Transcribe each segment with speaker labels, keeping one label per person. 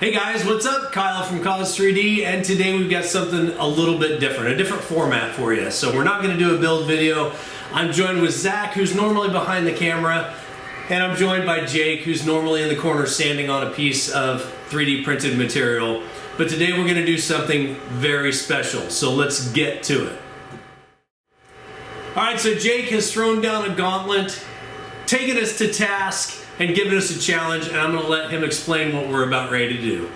Speaker 1: Hey guys, what's up? Kyle from Coz3D, and today we've got something a little bit different, a different format for you. So we're not going to do a build video. I'm joined with Zach, who's normally behind the camera, and I'm joined by Jake, who's normally in the corner standing on a piece of 3D printed material. But today we're going to do something very special, so let's get to it. Alright, so Jake has thrown down a gauntlet, taken us to task, and giving us a challenge, and I'm going to let him explain what we're about ready to do.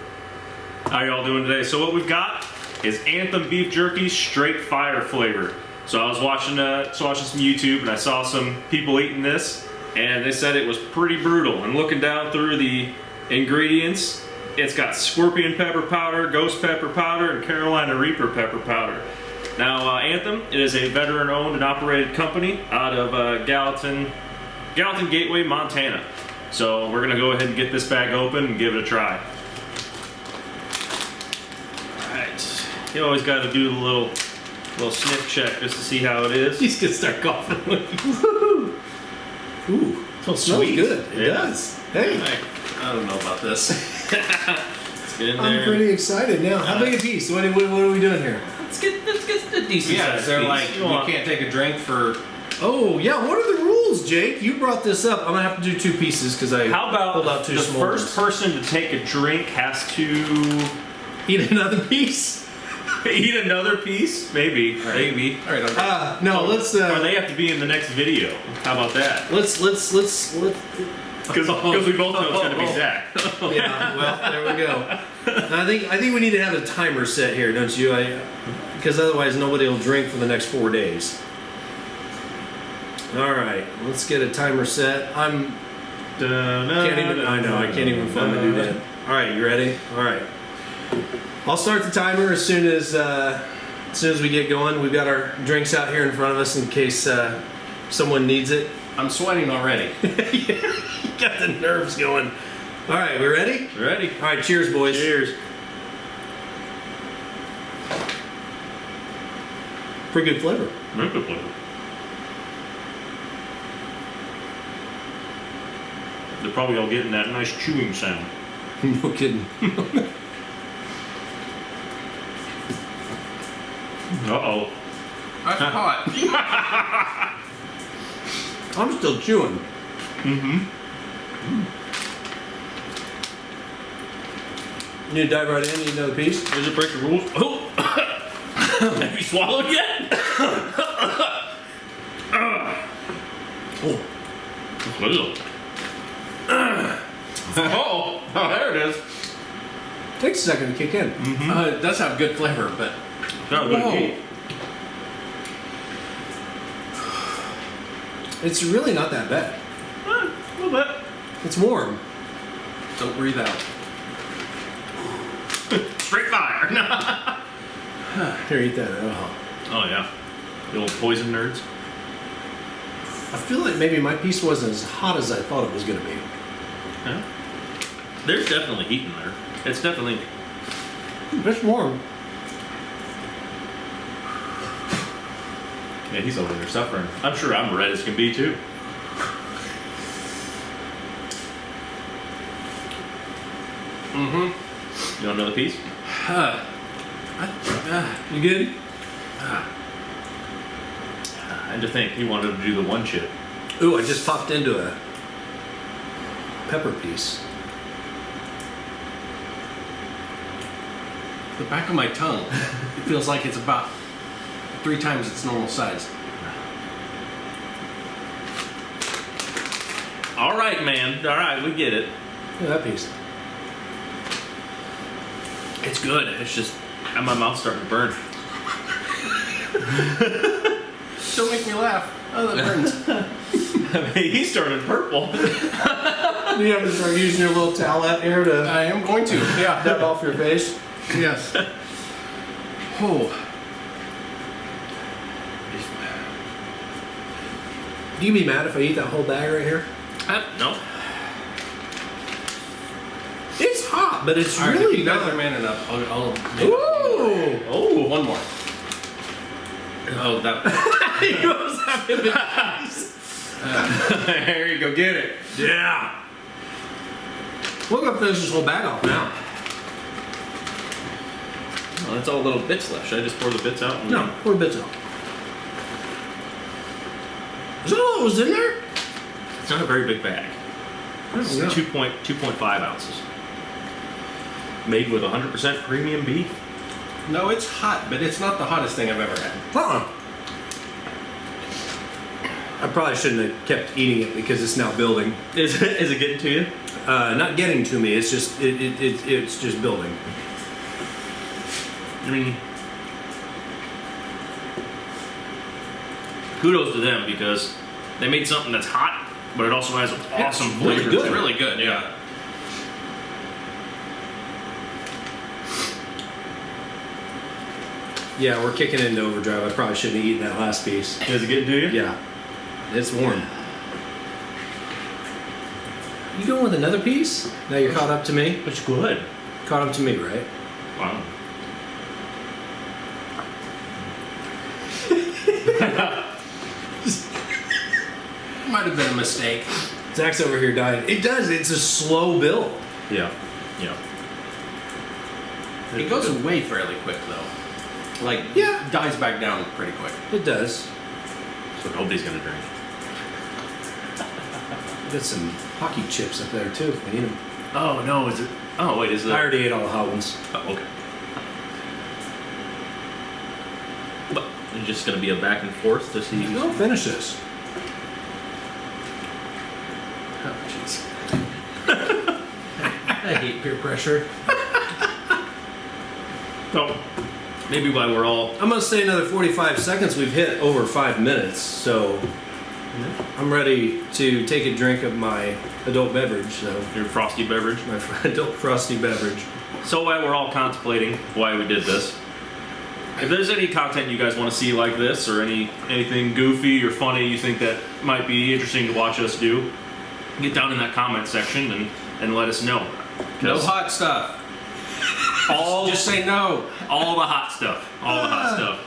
Speaker 2: How y'all doing today? So what we've got is Anthem beef jerky straight fire flavor. So I was watching some YouTube and I saw some people eating this and they said it was pretty brutal. And looking down through the ingredients, it's got scorpion pepper powder, ghost pepper powder, and Carolina Reaper pepper powder. Now Anthem, it is a veteran owned and operated company out of Gallatin Gateway, Montana. So we're gonna go ahead and get this bag open and give it a try. Alright, you always gotta do the little sniff check just to see how it is.
Speaker 1: He's gonna start coughing. Woohoo! Ooh, it smells good. It does. Hey,
Speaker 3: I don't know about this.
Speaker 2: Let's get in there.
Speaker 1: I'm pretty excited now. How big a piece? What are we doing here?
Speaker 3: Let's get a decent
Speaker 2: Yeah,
Speaker 3: size. They're
Speaker 2: piece.
Speaker 3: like, you can't take a drink for...
Speaker 1: Oh, yeah, what are the rules, Jake? You brought this up. I'm gonna have to do two pieces because I
Speaker 2: How about
Speaker 1: pulled out two
Speaker 2: the
Speaker 1: small
Speaker 2: first
Speaker 1: ones.
Speaker 2: person to take a drink has to
Speaker 1: Eat another piece?
Speaker 2: eat another piece? Maybe. Maybe.
Speaker 3: All right,
Speaker 1: No, let's
Speaker 2: Or they have to be in the next video. How about that?
Speaker 1: let's
Speaker 2: Because we both know it's gonna be Zach.
Speaker 1: yeah, well, there we go. I think we need to have a timer set here, don't you? Because otherwise nobody will drink for the next 4 days. All right, let's get a timer set. I can't even find the doodad. All right, you ready? All right. I'll start the timer as soon as we get going. We've got our drinks out here in front of us in case someone needs it.
Speaker 3: I'm sweating already.
Speaker 1: You got the nerves going. All right, we ready?
Speaker 2: Ready?
Speaker 1: All right, cheers, boys.
Speaker 2: Cheers.
Speaker 1: Pretty good flavor.
Speaker 2: They're probably all getting that nice chewing sound.
Speaker 1: No kidding.
Speaker 2: Uh-oh.
Speaker 3: That's hot.
Speaker 1: I'm still chewing. You need to dive right in, need another piece?
Speaker 2: Does it break the rules? Oh! Have you swallowed yet?
Speaker 1: Oh.
Speaker 2: Oh, there it is.
Speaker 1: Takes a second to kick in.
Speaker 3: It does have good flavor, but...
Speaker 2: Not good to eat.
Speaker 1: It's really not that bad.
Speaker 2: A little bit.
Speaker 1: It's warm.
Speaker 3: don't breathe out.
Speaker 2: Straight fire.
Speaker 1: Here, eat that.
Speaker 2: Oh yeah. The old poison nerds.
Speaker 1: I feel like maybe my piece wasn't as hot as I thought it was going to be.
Speaker 2: Yeah. There's definitely heat in there. It's definitely...
Speaker 1: It's warm.
Speaker 2: Yeah, he's over there suffering. I'm sure I'm red as can be too. You want another piece?
Speaker 1: You good?
Speaker 2: I had to think he wanted to do the one chip.
Speaker 1: Ooh, I just popped into a pepper piece.
Speaker 3: The back of my tongue, it feels like it's about 3 times its normal size.
Speaker 2: All right, man. All right, we get it.
Speaker 1: Look at that piece.
Speaker 2: It's good. It's just my mouth's starting to burn.
Speaker 3: Don't make me laugh. Oh, that burns.
Speaker 2: He started purple.
Speaker 1: Do you have to start using your little towelette here to
Speaker 3: I am going to. Yeah.
Speaker 1: dab off your face?
Speaker 3: Yes. Oh.
Speaker 1: Do you be mad if I eat that whole bag right here?
Speaker 2: No.
Speaker 1: It's hot, but it's
Speaker 3: All right, if
Speaker 1: really
Speaker 3: you guys
Speaker 1: not.
Speaker 3: are man enough, I'll make
Speaker 1: Ooh!
Speaker 2: Oh.
Speaker 3: one more. Oh, that.
Speaker 1: He goes having a big piece.
Speaker 2: There you go. Get it.
Speaker 1: Yeah. We're gonna finish this whole bag off now.
Speaker 2: Oh, that's all little bits left. Should I just pour the bits out?
Speaker 1: No, pour bits out. Is that all that was in there?
Speaker 2: It's not a very big bag. It's
Speaker 1: Yeah.
Speaker 2: 2.5 ounces. Made with 100% premium beef.
Speaker 3: No, it's hot, but it's not the hottest thing I've ever had.
Speaker 1: I probably shouldn't have kept eating it because it's now building.
Speaker 2: Is it getting to you?
Speaker 1: Not getting to me. It's just it's just building.
Speaker 2: I mean, kudos to them because they made something that's hot, but it also has an awesome
Speaker 1: it's really
Speaker 2: flavor.
Speaker 1: good.
Speaker 2: to it.
Speaker 3: Really good, yeah.
Speaker 1: Yeah, we're kicking into overdrive. I probably shouldn't have eaten that last piece.
Speaker 2: Is it getting to you?
Speaker 1: Yeah, it's warm. You going with another piece? Now you're caught up to me.
Speaker 2: It's good.
Speaker 1: Caught up to me, right?
Speaker 2: Wow.
Speaker 3: Might have been a mistake.
Speaker 1: Zach's over here dying. It does. It's a slow build.
Speaker 2: Yeah. Yeah.
Speaker 3: It goes away fairly quick, though. Like,
Speaker 1: Yeah.
Speaker 3: dies back down pretty quick.
Speaker 1: It does.
Speaker 2: So nobody's gonna drink.
Speaker 1: Got some hockey chips up there too. I need them.
Speaker 2: Oh no! Is it? Oh wait, is it?
Speaker 1: I already ate all the hot ones.
Speaker 2: Oh, okay. But it's just gonna be a back and forth to see.
Speaker 1: Don't finish this.
Speaker 3: Oh, jeez. I hate peer pressure.
Speaker 2: So maybe why we're all.
Speaker 1: I'm gonna stay another 45 seconds. We've hit over 5 minutes, so I'm ready to take a drink of my adult beverage. So
Speaker 2: Your frosty beverage.
Speaker 1: my adult frosty beverage.
Speaker 2: So while we're all contemplating why we did this, if there's any content you guys want to see like this, or anything goofy or funny you think that might be interesting to watch us do, get down in that comment section and let us know.
Speaker 3: No hot stuff.
Speaker 2: All
Speaker 3: Just say no.
Speaker 2: all the hot stuff. All the hot stuff.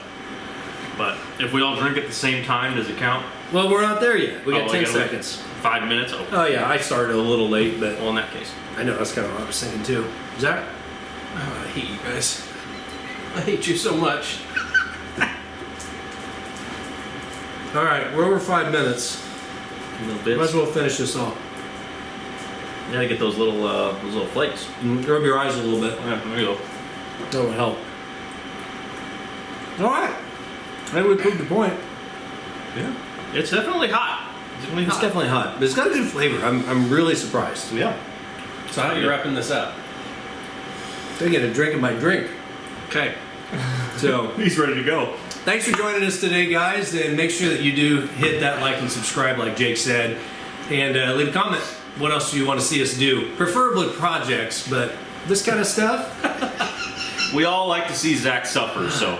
Speaker 2: But if we all drink at the same time, does it count?
Speaker 1: Well, we're not there yet. We got
Speaker 2: Oh,
Speaker 1: 10
Speaker 2: gotta wait
Speaker 1: seconds.
Speaker 2: 5 minutes? Oh,
Speaker 1: Oh yeah, I started a little late, but
Speaker 2: well, in that case.
Speaker 1: I know that's kind of what I was thinking too. Zach?
Speaker 3: Oh, I hate you guys. I hate you so much.
Speaker 1: All right, we're over 5 minutes.
Speaker 2: Little
Speaker 1: Might
Speaker 2: bits.
Speaker 1: as well finish this off.
Speaker 2: You gotta get those little flakes.
Speaker 1: Rub your eyes a little bit.
Speaker 2: Yeah, there you go.
Speaker 1: That would help. All right. I think we proved the point.
Speaker 2: Yeah. It's definitely hot. It's definitely
Speaker 1: It's
Speaker 2: hot.
Speaker 1: definitely hot, but it's got a good flavor. I'm really surprised.
Speaker 2: Yeah.
Speaker 3: So how are you wrapping this up?
Speaker 1: They get a drink of my drink.
Speaker 3: Okay.
Speaker 1: So
Speaker 2: He's ready to go.
Speaker 1: thanks for joining us today, guys, and make sure that you do hit that like and subscribe, like Jake said, and leave a comment. What else do you want to see us do? Preferably projects, but this kind of stuff.
Speaker 2: We all like to see Zach suffer, so.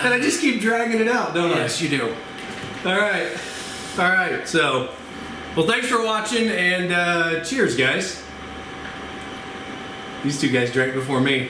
Speaker 1: And I just keep dragging it out, don't
Speaker 3: Yes, you do.
Speaker 1: I? All right. So, well, thanks for watching, and cheers, guys. These two guys drank before me.